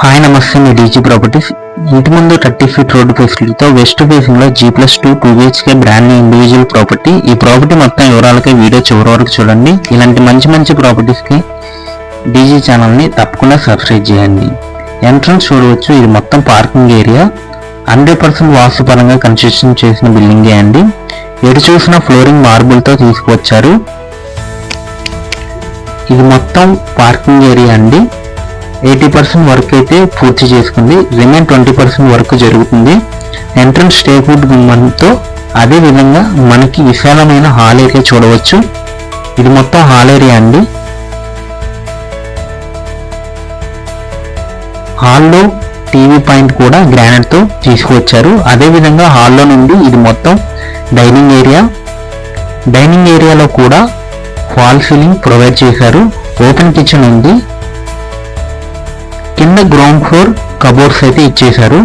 Hi నమస్తే, మీ DG properties. ఇంటి ముందు 30 ఫీట్ రోడ్డు ఫెసిలిటీతో వెస్ట్ ఫేసింగ్ లో G+2 2 BHK brand new individual property. ఈ ప్రాపర్టీ మొత్తం వివరాలకి వీడియో చివరి వరకు చూడండి. ఇలాంటి మంచి ప్రాపర్టీస్ కి డీజీ ఛానల్ ని తప్పకుండా సబ్స్క్రైబ్ చేయండి. ఎంట్రన్స్ చూడవచ్చు, ఇది మొత్తం పార్కింగ్ ఏరియా. 100% వాస్తుపరంగా కన్స్ట్రక్షన్ చేసిన బిల్డింగే అండి. ఎటు చూసిన ఫ్లోరింగ్ మార్బుల్ తో తీసుకువచ్చారు. ఇది మొత్తం పార్కింగ్ ఏరియా అండి. 80% వర్క్ అయితే పూర్తి చేసుకుంది, రిమైన్ 20% వర్క్ జరుగుతుంది. ఎంట్రన్స్ స్టేపుడ్ గుమ్మంతో అదే విధంగా మనకి విశాలమైన హాల్ ఏరియా చూడవచ్చు. ఇది మొత్తం హాల్ ఏరియా అండి. హాల్లో టీవీ పాయింట్ కూడా గ్రానైట్ తో తీసుకువచ్చారు. అదే విధంగా హాల్లో నుండి ఇది మొత్తం డైనింగ్ ఏరియా. డైనింగ్ ఏరియాలో కూడా ఫాల్ సీలింగ్ ప్రొవైడ్ చేశారు. ఓపెన్ కిచెన్ ఉంది. కింద గ్రౌండ్ ఫ్లోర్ కబోర్డ్స్ అయితే ఇచ్చేశారు.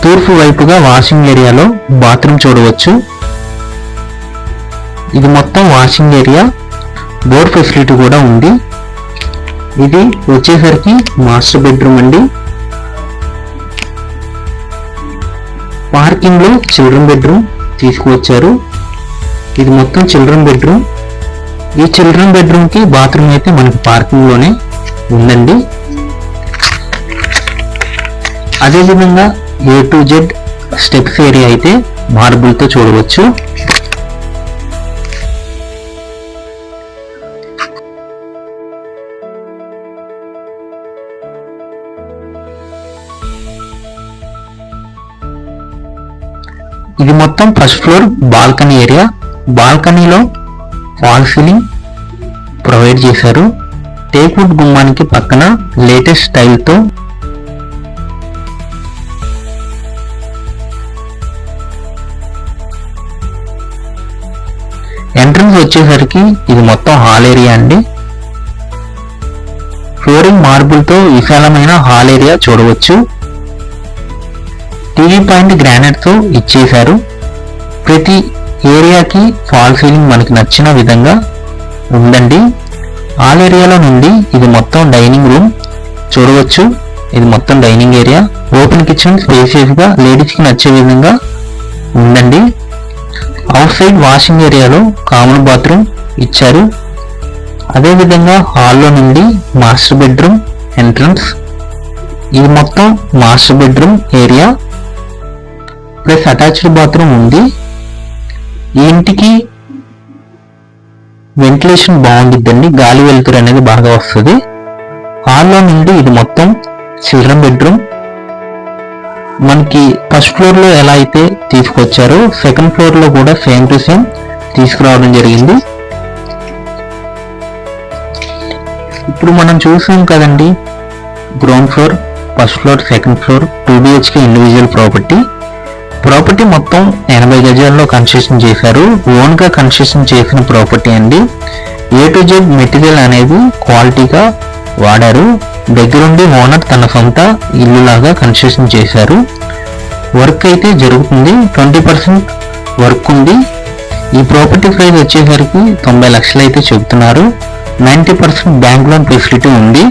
తూర్పు వైపుగా వాషింగ్ ఏరియాలో బాత్రూమ్ చూడవచ్చు. ఇది మొత్తం వాషింగ్ ఏరియా. డోర్ ఫెసిలిటీ కూడా ఉంది. ఇది వచ్చేసరికి మాస్టర్ బెడ్రూమ్ అండి. పార్కింగ్ లో చిల్డ్రన్ బెడ్రూమ్ తీసుకువచ్చారు. ఇది మొత్తం చిల్డ్రన్ బెడ్రూమ్. ఈ చిల్డ్రన్ బెడ్రూమ్ కి బాత్రూమ్ అయితే మనకి పార్కింగ్ లోనే ఉందండి. అదేవిధంగా A to Z steps area అయితే మార్బుల్ తో చూడవచ్చు. ఇది మొత్తం ఫస్ట్ ఫ్లోర్ బాల్కనీ ఏరియా. బాల్కనీలో ఫాల్ సీలింగ్ ప్రొవైడ్ చేశారు. టేక్వుడ్ గుమ్మానికి పక్కన లేటెస్ట్ స్టైల్తో ఎంట్రన్స్ వచ్చేసరికి ఇది మొత్తం హాల్ ఏరియా అండి. ఫ్లోరింగ్ మార్బుల్ తో విశాలమైన హాల్ ఏరియా చూడవచ్చు. టీవీ పాయింట్ గ్రానైట్ తో ఇచ్చేశారు. ప్రతి ఏరియాకి ఫాల్ సీలింగ్ మనకి నచ్చిన విధంగా ఉందండి. హాల్ ఏరియాలో నుండి ఇది మొత్తం డైనింగ్ రూమ్ చూడవచ్చు. ఇది మొత్తం dining area. Open kitchen spacious గా లేడీస్ కి నచ్చే విధంగా ఉందండి. అవుట్ సైడ్ వాషింగ్ ఏరియాలో కామన్ బాత్రూమ్ ఇచ్చారు. అదే విధంగా హాల్లో నుండి మాస్టర్ బెడ్రూమ్ ఎంట్రన్స్. ఇది మొత్తం master bedroom area plus attached bathroom ఉంది. ఈ ఇంటికి వెంటిలేషన్ బాగుండిద్దండి, గాలి వెలుతురు అనేది బాగా వస్తుంది. హాల్లో నుండి ఇది మొత్తం చిల్డ్రన్ బెడ్రూమ్. మనకి ఫస్ట్ ఫ్లోర్ లో ఎలా అయితే తీసుకొచ్చారో సెకండ్ ఫ్లోర్ లో కూడా సేమ్ టు సేమ్ తీసుకురావడం జరిగింది. ఇప్పుడు మనం చూసాం కదండి, ground floor, first floor, second floor 2 BHK individual property మొత్తం 80 గజాల్లో కన్స్ట్రక్షన్ చేశారు. ఓన్ గా కన్స్ట్రక్షన్ చేసిన ప్రాపర్టీ అండి. A to Z మెటీరియల్ అనేది క్వాలిటీగా వాడారు. దగ్గరుండి ఓనర్ తన సొంత ఇల్లు లాగా కన్స్ట్రక్షన్ చేశారు. వర్క్ అయితే జరుగుతుంది, 20% వర్క్ ఉంది. ఈ ప్రాపర్టీ ప్రైస్ వచ్చేసరికి 90 లక్షలు అయితే చెబుతున్నారు. 90% బ్యాంక్ లోన్ ఫెసిలిటీ ఉంది.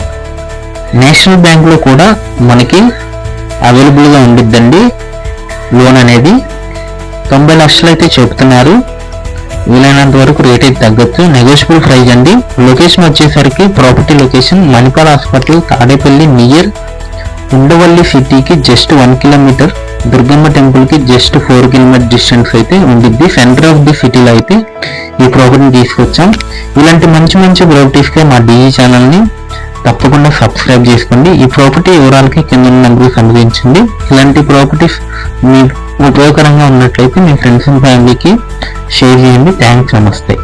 నేషనల్ బ్యాంక్ లో కూడా మనకి అవైలబుల్ గా ఉండిద్దండి లోన్ అనేది. 90 లక్షలు అయితే చెబుతున్నారు. వీలైనంత వరకు రేట్ అయితే తగ్గొచ్చు, నెగోషియబుల్ ప్రైస్ అండి. లొకేషన్ వచ్చేసరికి property location Manipal hospital, Tadepalli near Undavalli సిటీకి జస్ట్ 1 కిలోమీటర్, దుర్గమ్మ టెంపుల్ కి జస్ట్ 4 కిలోమీటర్ డిస్టెన్స్ అయితే ఉండిద్ది. సెంటర్ ఆఫ్ ది సిటీలో అయితే ఈ ప్రాపర్టీని తీసుకొచ్చాం. ఇలాంటి మంచి ప్రాపర్టీస్ కి మా డీజీ ఛానల్ ని తప్పకుండా సబ్స్క్రైబ్ చేసుకోండి. ఈ ప్రాపర్టీ వివరాలకి కింద నెంబర్కి సంప్రదించండి. ఇలాంటి ప్రాపర్టీస్ మీకు ఉపయోగకరంగా ఉన్నట్లయితే మీ ఫ్రెండ్స్ అండ్ ఫ్యామిలీకి షేర్ చేయండి. థ్యాంక్స్, నమస్తే.